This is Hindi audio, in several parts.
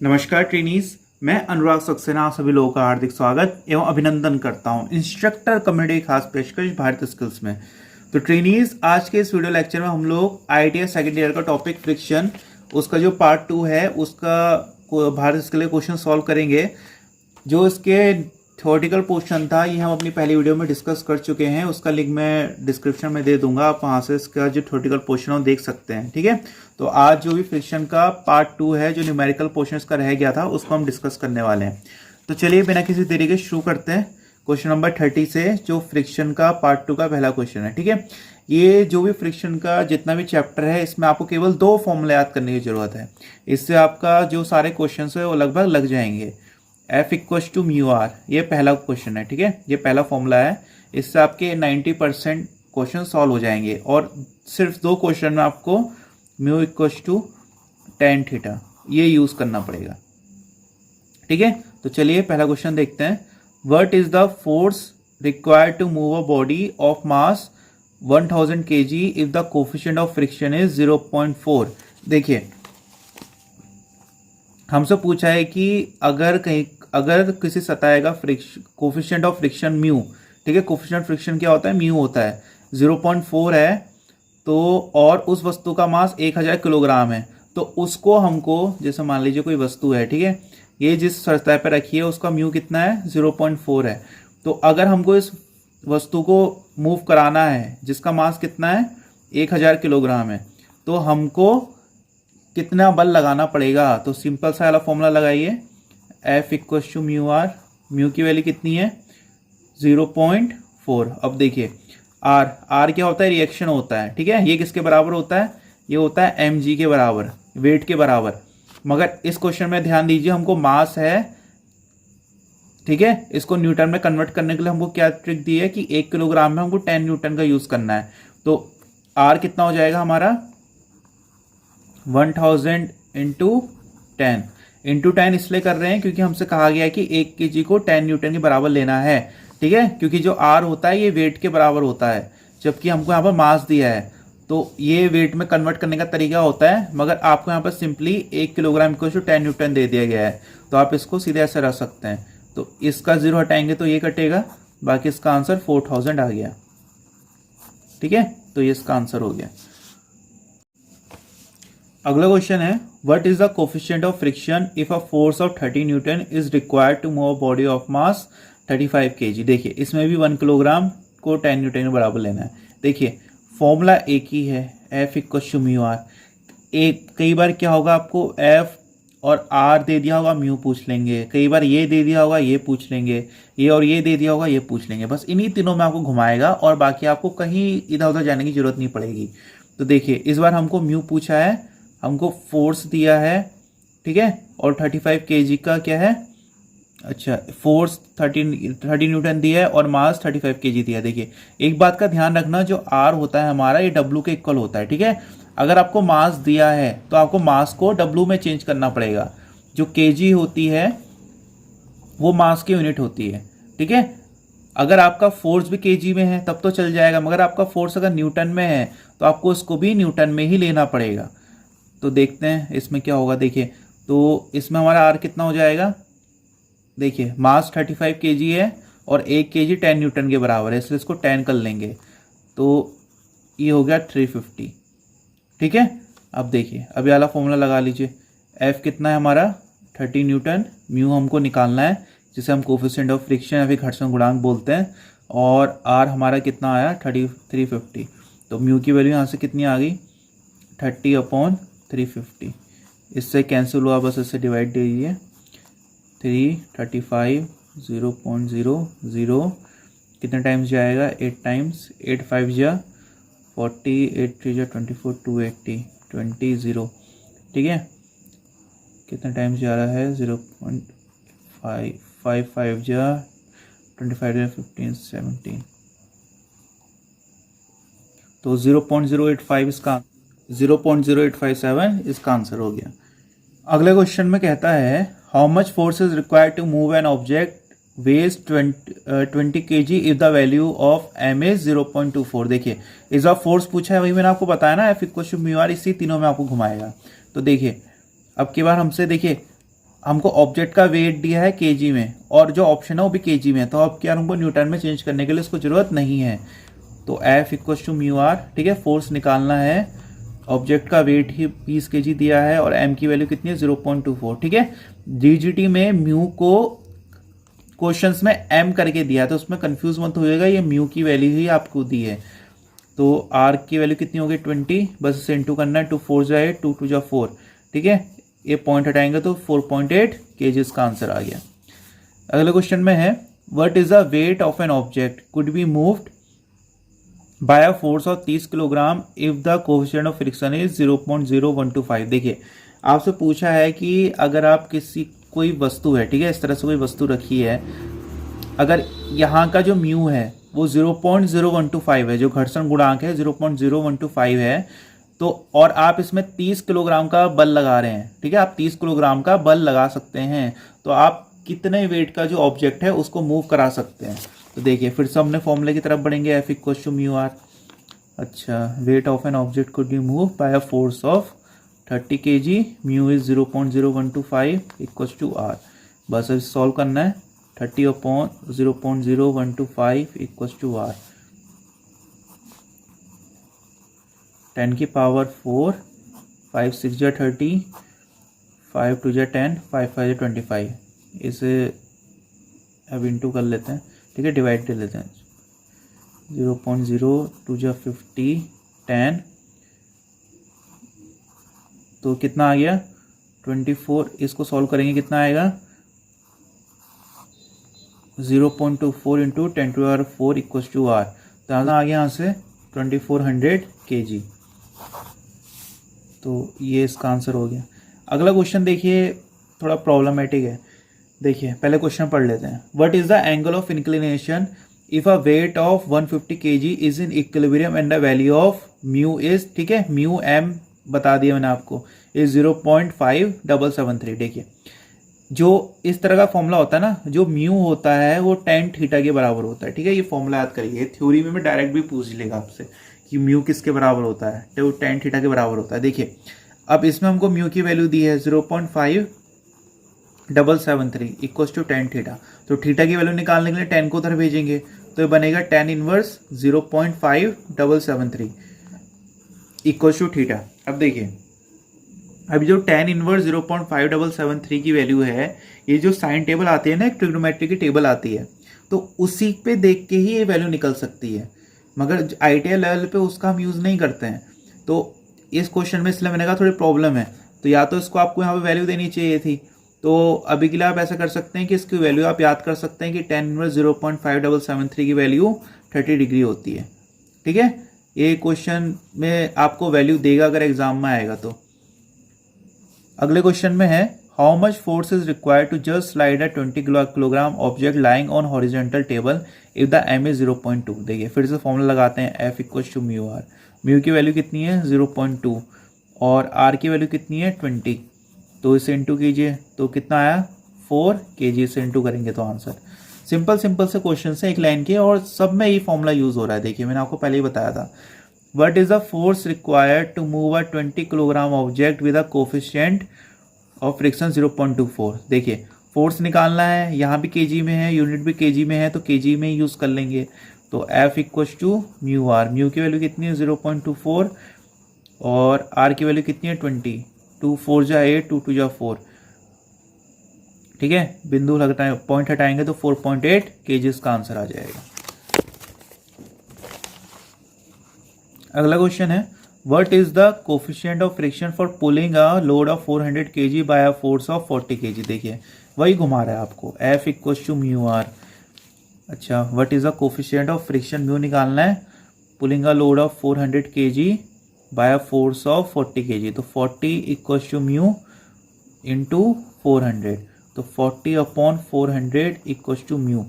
नमस्कार ट्रेनीज, मैं अनुराग सक्सेना आप सभी लोगों का हार्दिक स्वागत एवं अभिनंदन करता हूं इंस्ट्रक्टर कम्युनिटी खास पेशकश भारत स्किल्स में। तो ट्रेनीज, आज के इस वीडियो लेक्चर में हम लोग ITS सेकेंड ईयर का टॉपिक फ्रिक्शन, उसका जो पार्ट 2 है उसका भारत स्किल के क्वेश्चन सॉल्व करेंगे। जो इसके थ्योरेटिकल पोर्शन था ये हम अपनी पहली वीडियो में डिस्कस कर चुके हैं, उसका लिंक मैं डिस्क्रिप्शन में दे दूंगा, आप वहाँ से इसका जो थ्योरेटिकल पोर्शन है वो देख सकते हैं। ठीक है, तो आज जो भी फ्रिक्शन का पार्ट 2 है, जो न्यूमेरिकल पोर्शन का रह गया था, उसको हम डिस्कस करने वाले हैं। तो चलिए बिना किसी देरी के शुरू करते हैं क्वेश्चन नंबर 30 से, जो फ्रिक्शन का पार्ट 2 का पहला क्वेश्चन है। ठीक है, ये जो भी फ्रिक्शन का जितना भी चैप्टर है इसमें आपको केवल 2 फॉर्मूले याद करने की जरूरत है, इससे आपका जो सारे क्वेश्चन है वो लगभग लग जाएंगे। F equals to mu R, ये पहला क्वेश्चन है। ठीक है, ये पहला फॉर्मूला है, इससे आपके 90% क्वेश्चन सॉल्व हो जाएंगे। और सिर्फ 2 क्वेश्चन में आपको mu equals to tan theta ये यूज करना पड़ेगा। ठीक है, तो चलिए पहला क्वेश्चन देखते हैं। What is the force required to move a body of mass 1000 kg if the coefficient of friction is 0.4। देखिए, हमसे पूछा है कि अगर किसी सतह का कोफिशिएंट ऑफ फ्रिक्शन म्यू, ठीक है, कोफिशिएंट फ्रिक्शन क्या होता है, म्यू होता है, 0.4 है, तो और उस वस्तु का मास 1000 किलोग्राम है, तो उसको हमको, जैसे मान लीजिए कोई वस्तु है, ठीक है, ये जिस सतह पर रखी है उसका म्यू कितना है, 0.4 है। तो अगर हमको इस वस्तु को मूव कराना है जिसका मास कितना है, 1000 किलोग्राम है, तो हमको कितना बल लगाना पड़ेगा। तो सिंपल सा वाला फॉर्मूला लगाइए, F equals to mu R, mu की वैल्यू कितनी है, 0.4। अब देखिए R क्या होता है, रिएक्शन होता है। ठीक है, ये किसके बराबर होता है, ये होता है mg के बराबर, वेट के बराबर। मगर इस क्वेश्चन में ध्यान दीजिए, हमको मास है, ठीक है, इसको न्यूटन में कन्वर्ट करने के लिए हमको क्या ट्रिक दी है कि 1 किलोग्राम में हमको 10 न्यूटन का यूज करना है। तो R कितना हो जाएगा हमारा, 1000 इंटू 10 इसलिए कर रहे हैं क्योंकि हमसे कहा गया है कि 1 kg को 10 न्यूटन के बराबर लेना है। ठीक है, क्योंकि जो R होता है ये वेट के बराबर होता है, जबकि हमको यहाँ पर मास दिया है, तो ये वेट में कन्वर्ट करने का तरीका होता है। मगर आपको यहाँ पर सिंपली 1 किलोग्राम को 10 न्यूटन दे दिया गया है, तो आप इसको सीधे ऐसे रख सकते हैं। तो इसका 0 हटाएंगे तो ये कटेगा, बाकी इसका आंसर 4000 आ गया। ठीक है, तो ये इसका आंसर हो गया। अगला क्वेश्चन है, what is the coefficient of friction if a force of 30 newton is required to move a body of mass 35 kg। देखिए, इसमें भी 1 किलोग्राम को 10 न्यूटन के बराबर लेना है। देखिए, फॉर्मूला एक ही है, F equal to mu R. एक कई बार क्या होगा, आपको F और R दे दिया होगा, म्यू पूछ लेंगे, कई बार ये दे दिया होगा, ये पूछ लेंगे, ये और ये दे दिया होगा, ये पूछ लेंगे। बस इन्हीं तीनों में आपको घुमाएगा और बाकी आपको कहीं इधर उधर जाने की जरूरत नहीं पड़ेगी। तो देखिए, इस बार हमको म्यू पूछा है, हमको फोर्स दिया है, ठीक है, और 35 kg का क्या है, अच्छा, फोर्स 30 न्यूटन दिया है और मास 35 kg दिया है। देखिए, एक बात का ध्यान रखना, जो R होता है हमारा, ये W के इक्वल होता है। ठीक है, अगर आपको मास दिया है तो आपको मास को W में चेंज करना पड़ेगा। जो kg होती है वो मास की यूनिट होती है। ठीक है, अगर आपका फोर्स भी kg में है तब तो चल जाएगा, मगर आपका फोर्स अगर न्यूटन में है तो आपको इसको भी न्यूटन में ही लेना पड़ेगा। तो देखते हैं इसमें क्या होगा। देखिए, तो इसमें हमारा R कितना हो जाएगा, देखिए, मास 35 kg है और 1 kg 10 न्यूटन के बराबर है, इसलिए इसको 10 कर लेंगे, तो ये हो गया 350। ठीक है, अब देखिए, अभी वाला फॉर्मूला लगा लीजिए। F कितना है हमारा, 30 न्यूटन, म्यू हमको निकालना है, जिसे हम कोफिशिएंट ऑफ फ्रिक्शन या फिर घर्षण गुणांक बोलते हैं, और R हमारा कितना आया, 350। तो म्यू की वैल्यू यहाँ से कितनी आ गई, 30/350। इससे कैंसिल हुआ, बस इससे डिवाइड दे दीजिए, 335 0.00 कितने टाइम्स जाएगा, 8 टाइम्स, 8 5 जा 40, 8 3 जा 24, 280, 20। ठीक है, कितने टाइम्स जा रहा है, 0.5 5 जा 25 जा 15 17, तो 0.085 इसका 0.0857 इसका आंसर हो गया। अगले क्वेश्चन में कहता है, how much force is required to move an object weighs 20 kg if the value of m is 0.24। देखिए, इस बार फोर्स पूछा है, वही मैंने आपको बताया ना, F equal to mu R, इसी तीनों में आपको घुमाएगा। तो देखिए, अब की बार हमसे देखिए हमको ऑब्जेक्ट का वेट दिया है केजी में और जो ऑप्शन है वो भी केजी में है, तो अब क्या हमको न्यूटन में चेंज करने के लिए उसको जरूरत नहीं है। तो F equals to mu R, ठीक है। फोर्स निकालना है, ऑब्जेक्ट का वेट ही 20 केजी दिया है और m की वैल्यू कितनी है 0.24, ठीक है। DGT में म्यू को क्वेश्चंस में m करके दिया है तो उसमें कंफ्यूज मत होइएगा, ये म्यू की वैल्यू ही आपको दी है। तो r की वैल्यू कितनी होगी 20, बस इसे इंटू करना है, 2 4 जा 8, 2 2 जा 4, ठीक है। ये पॉइंट हटाएंगे तो 4.8 kg का आंसर आ गया। अगले क्वेश्चन में है what is the wait of an object could be moved by a force of 30 kilogram if the coefficient of friction is 0.0125। देखिए आपसे पूछा है कि अगर आप कोई वस्तु है, ठीक है, इस तरह से कोई वस्तु रखी है, अगर यहाँ का जो म्यू है वो 0.0125 है, जो घर्षण गुणांक है 0.0125 है, तो और आप इसमें 30 किलोग्राम का बल लगा रहे हैं, ठीक है, आप 30 किलोग्राम का बल लगा सकते हैं, तो आप कितने वेट का जो ऑब्जेक्ट है उसको मूव करा सकते हैं। तो देखिए फिर से हमने फॉर्मूले की तरफ बढ़ेंगे, F equals to mu R. अच्छा, weight of an object could be move by a force of 30 kg, mu is 0.0125 equals to R. बस अब सॉल्व करना है, 30 अपॉन 0.0125 इक्वल्स टू आर, 10 की पावर 4, 5 6 जा 30, 5 2 जा 10, 5 5 जा 25। इसे अब इंटू कर लेते हैं, ठीक है, डिवाइड कर लेते हैं, 0.02 जा 50, 10, तो कितना आ गया 24। इसको सॉल्व करेंगे कितना आएगा 0.24 into 10 to power 4 equals to R, तो आ गया यहाँ से 2400 kg। तो ये इसका आंसर हो गया। अगला क्वेश्चन देखिए थोड़ा प्रॉब्लमेटिक है, देखिए पहले क्वेश्चन पढ़ लेते हैं। What is the angle of inclination if a weight of 150 kg is in equilibrium and the value of mu is, ठीक है, म्यू m बता दिया मैंने आपको, इज 0.5773। देखिए जो इस तरह का फॉर्मूला होता है ना, जो म्यू होता है वो tan थीटा के बराबर होता है, ठीक है, ये फॉर्मूला याद करिए। थ्योरी में डायरेक्ट भी पूछ लेगा आपसे कि म्यू किसके बराबर होता है, तो वो tan थीटा के बराबर होता है। देखिए अब इसमें हमको म्यू की वैल्यू दी है 0.5773 इक्वल्स टू tan थीटा, तो थीटा की वैल्यू निकालने के लिए tan को उधर भेजेंगे, तो ये बनेगा tan inverse 0.5773 equals to theta. अब देखिए अभी जो tan इनवर्स 0.5773 की वैल्यू है, ये जो साइन टेबल आती है ना, एक ट्रिग्नोमेट्री की टेबल आती है, तो उसी पे देख के ही ये वैल्यू निकल सकती है, मगर आईटीआई लेवल पे उसका हम यूज़ नहीं करते हैं। तो इस क्वेश्चन में इसलिए मैंने कहा थोड़ी प्रॉब्लम है, तो या तो इसको आपको यहाँ पे वैल्यू देनी चाहिए थी, तो अभी के लिए आप ऐसा कर सकते हैं कि इसकी वैल्यू आप याद कर सकते हैं कि tan इनवर्स 0.5773 की वैल्यू 30 डिग्री होती है, ठीक है। ये क्वेश्चन में आपको वैल्यू देगा अगर एग्जाम में आएगा तो। अगले क्वेश्चन में है how much force is required to just slide a 20 kilogram object lying on horizontal table if the m is 0.2। देखिए फिर से फॉर्मूला लगाते हैं, F equals to mu R. Mu की वैल्यू कितनी है 0.2 और r की वैल्यू कितनी है 20, तो इसे इंटू कीजिए तो कितना आया 4 kg, से इंटू करेंगे तो आंसर। सिंपल से क्वेश्चन है एक लाइन के, और सब में ये फॉर्मूला यूज हो रहा है। देखिए मैंने आपको पहले ही बताया था, what is the force required to move a 20 kilogram object with a coefficient of friction 0.24। देखिए फोर्स निकालना है, यहाँ भी केजी में है, यूनिट भी केजी में है, तो केजी में ही यूज कर लेंगे। तो F equals to mu R, mu की वैल्यू कितनी है 0.24 और r की वैल्यू कितनी है 20, 2 4 जा 8, 2 2 जा 4, ठीक है, बिंदु लगता पॉइंट हटाएंगे तो 4.8 kg का आंसर आ जाएगा। अगला क्वेश्चन है what is the coefficient of friction for pulling a load of 400 kg by a force of 40 kg। देखिए वही घुमा रहा है आपको, F equals to mu R. अच्छा, what is the coefficient of friction, mu निकालना है, pulling a load of 400 kg by a force of 40 kg, तो 40 इक्वल्स टू म्यू इंटू 400, तो 40 अपॉन 400 इक्वल्स टू म्यू,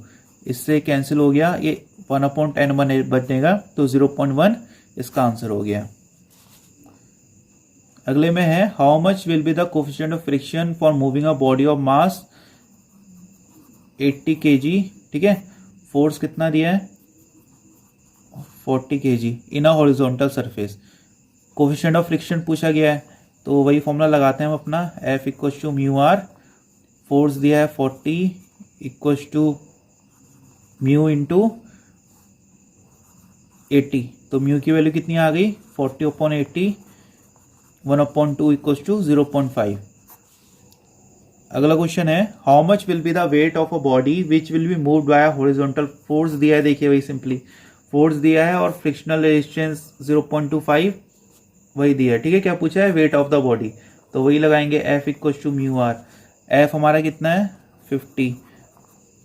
इससे कैंसिल हो गया, ये 1/10 बनेगा, तो 0.1 इसका आंसर हो गया। अगले में है how much will be the coefficient of friction for moving a body of mass 80 kg, ठीक है, फोर्स कितना दिया है 40 kg in a horizontal surface. Coefficient of friction पूछा गया है, तो वही फॉर्मूला लगाते हैं हम अपना, F equals to mu R force दिया है 40 इक्वल्स टू म्यू इंटू 80, तो म्यू की वैल्यू कितनी आ गई 40/80, 1/2 इक्वल्स टू 0.5। अगला क्वेश्चन है how much will be the weight of a body which will be moved by horizontal force दिया है, देखिए वही सिंपली फोर्स दिया है और फ्रिक्शनल रेजिस्टेंस 0.25 वही दिया है, ठीक है। क्या पूछा है वेट ऑफ द बॉडी, तो वही लगाएंगे F equals to mu R. F हमारा कितना है 50,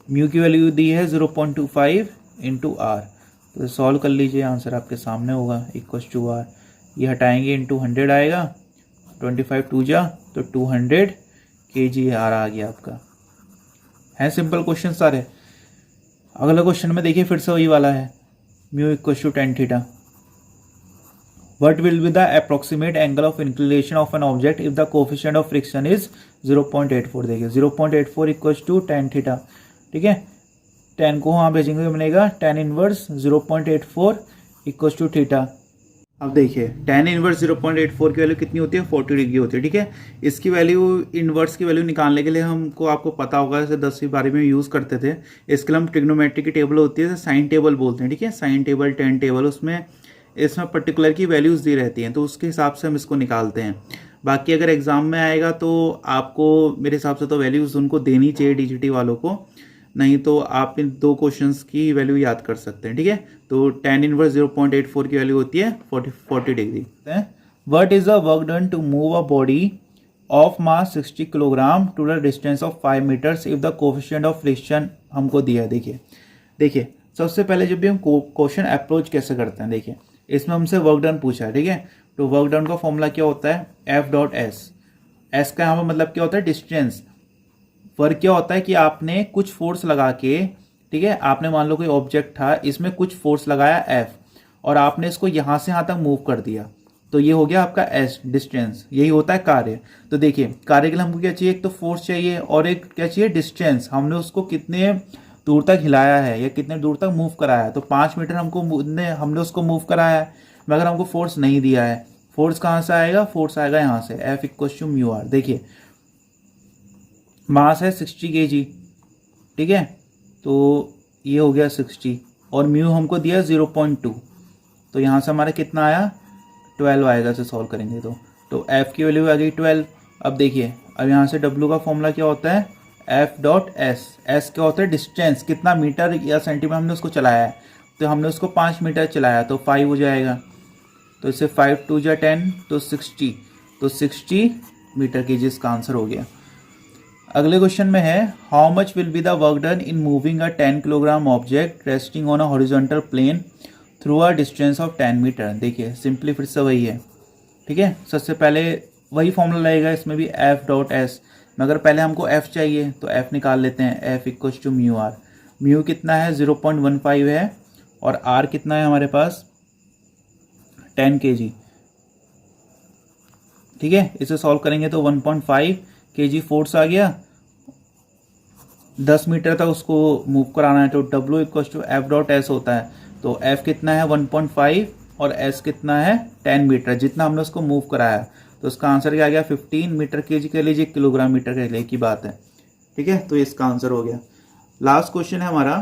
म्यू की वैल्यू दी है 0.25 इंटू आर, तो सॉल्व कर लीजिए आंसर आपके सामने होगा इक्वल्स टू आर। ये हटाएंगे इंटू 100 आएगा, 25 2 जा तो 200 kg आर आ गया आपका। है सिंपल क्वेश्चन सारे। अगला क्वेश्चन में देखिए फिर से वही वाला है, mu equals to tan theta. What will be the approximate angle of inclination of an object if the coefficient of friction is 0.84? देखिए 0.84 इक्वल्स टू tan थीटा, ठीक है। tan को वहाँ भेजेंगे तो बनेगा tan inverse 0.84 equals to theta. अब देखिए tan इनवर्स 0.84 की वैल्यू कितनी होती है 40 डिग्री होती है, ठीक है। इसकी वैल्यू इनवर्स की वैल्यू निकालने के लिए हमको आपको पता होगा जैसे 10वीं 12वीं में यूज़ करते थे, इसके लिए हम ट्रिग्नोमेट्री की टेबल होती है साइन टेबल बोलते हैं, ठीक है। साइन टेबल tan टेबल, उसमें इसमें पर्टिकुलर की वैल्यूज़ दी रहती हैं, तो उसके हिसाब से हम इसको निकालते हैं। बाकी अगर एग्ज़ाम में आएगा तो आपको मेरे हिसाब से तो वैल्यूज़ उनको देनी चाहिए डीजीटी वालों को, नहीं तो आप इन 2 क्वेश्चंस की वैल्यू याद कर सकते हैं, ठीक है। तो tan इनवर्स 0.84 की वैल्यू होती है 40 degree. What is the work done to move a body of mass 60 kilogram to the distance of 5 metres if the coefficient of friction हमको दिया है। देखिए सबसे पहले जब भी हम क्वेश्चन अप्रोच कैसे करते हैं, देखिए इसमें हमसे वर्क डन पूछा है, ठीक है। तो वर्क डन का फॉर्मूला क्या होता है F.S। एस का यहाँ पर मतलब क्या होता है डिस्टेंस। वर्क क्या होता है कि आपने कुछ फोर्स लगा के, ठीक है, आपने मान लो कोई ऑब्जेक्ट था, इसमें कुछ फोर्स लगाया F और आपने इसको यहाँ से यहाँ तक मूव कर दिया, तो ये हो गया आपका S डिस्टेंस। यही होता है कार्य। तो देखिए कार्य के लिए हमको क्या चाहिए, एक तो फोर्स चाहिए और एक क्या चाहिए डिस्टेंस, हमने उसको कितने दूर तक हिलाया है या कितने दूर तक मूव कराया है। तो 5 मीटर हमने उसको मूव कराया है, मगर हमको फोर्स नहीं दिया है। फोर्स कहाँ से आएगा, फोर्स आएगा यहाँ से F equals to mu R. देखिए मास है 60 kg, ठीक है, तो ये हो गया 60 और म्यू हमको दिया 0.2, तो यहाँ से हमारा कितना आया 12 आएगा। इसे सॉल्व करेंगे तो F की वैल्यू आ गई 12। अब देखिए अब यहाँ से W का फॉर्मूला क्या होता है F.S। S क्या होता है डिस्टेंस, कितना मीटर या सेंटीमीटर हमने उसको चलाया है, तो हमने उसको 5 मीटर चलाया तो 5 हो जाएगा, तो इससे 5 2 जा 10 तो 60, तो 60 मीटर केजी इसका आंसर हो गया। अगले क्वेश्चन में है how much will be the work done in moving a 10 kilogram object resting on a horizontal plane through a distance of 10 metre. देखिए सिंपली फिर से वही है, ठीक है। सबसे पहले वही फॉर्मूला लगेगा इसमें भी F.S, मगर पहले हमको F चाहिए तो F निकाल लेते हैं। F equals to mu R. Mu कितना है 0.15 है और R कितना है हमारे पास 10 kg, ठीक है। इसे सॉल्व करेंगे तो 1.5 kg फोर्स आ गया, 10 मीटर तक उसको मूव कराना है, तो W इक्वल्स टू F.S होता है। तो F कितना है 1.5 और S कितना है 10 मीटर, जितना हमने उसको मूव कराया, तो इसका आंसर क्या आ गया 15 मीटर केजी कह लीजिए, किलोग्राम मीटर कह लीजिए की बात है, ठीक है। तो इसका आंसर हो गया। लास्ट क्वेश्चन है हमारा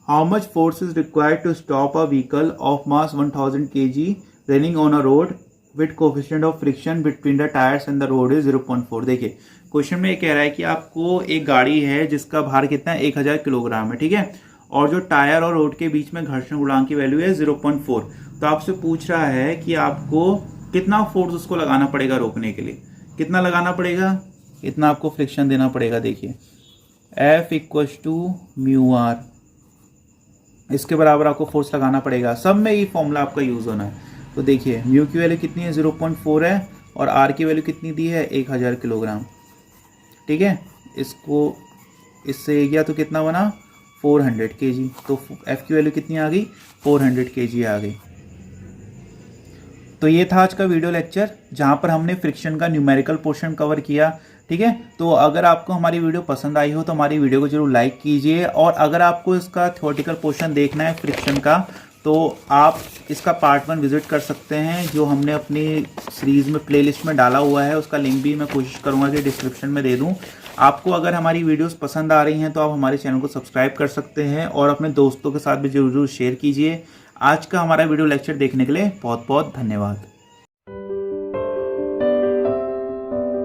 how much force is required to stop a vehicle of mass 1000 kg running on a road with coefficient of friction between the tyres and the road is 0.4। देखिए क्वेश्चन में ये कह रहा है कि आपको एक गाड़ी है जिसका भार कितना है 1000 किलोग्राम है, ठीक है, और जो टायर और रोड के बीच में घर्षण गुणांक की वैल्यू है 0.4। तो आपसे पूछ रहा है कि आपको कितना फोर्स उसको लगाना पड़ेगा रोकने के लिए, कितना लगाना पड़ेगा, इतना आपको फ्रिक्शन देना पड़ेगा। देखिए F equals to mu R, इसके बराबर आपको फोर्स लगाना पड़ेगा। सब में ये फॉर्मूला आपका यूज होना है। तो देखिए म्यू की वैल्यू कितनी है 0.4 है और आर की वैल्यू कितनी दी है 1000 किलोग्राम, ठीक है। इसको इससे गया तो कितना बना 400 kg, तो F की वैल्यू कितनी आ गई 400 kg आ गई। तो ये था आज का वीडियो लेक्चर जहाँ पर हमने फ्रिक्शन का न्यूमेरिकल पोर्शन कवर किया, ठीक है। तो अगर आपको हमारी वीडियो पसंद आई हो तो हमारी वीडियो को जरूर लाइक कीजिए, और अगर आपको इसका थ्योरेटिकल पोर्शन देखना है फ्रिक्शन का तो आप इसका पार्ट 1 विज़िट कर सकते हैं, जो हमने अपनी सीरीज़ में प्लेलिस्ट में डाला हुआ है। उसका लिंक भी मैं कोशिश करूँगा कि डिस्क्रिप्शन में दे दूँ। आपको अगर हमारी वीडियोस पसंद आ रही हैं तो आप हमारे चैनल को सब्सक्राइब कर सकते हैं और अपने दोस्तों के साथ भी ज़रूर शेयर कीजिए। आज का हमारा वीडियो लेक्चर देखने के लिए बहुत बहुत धन्यवाद।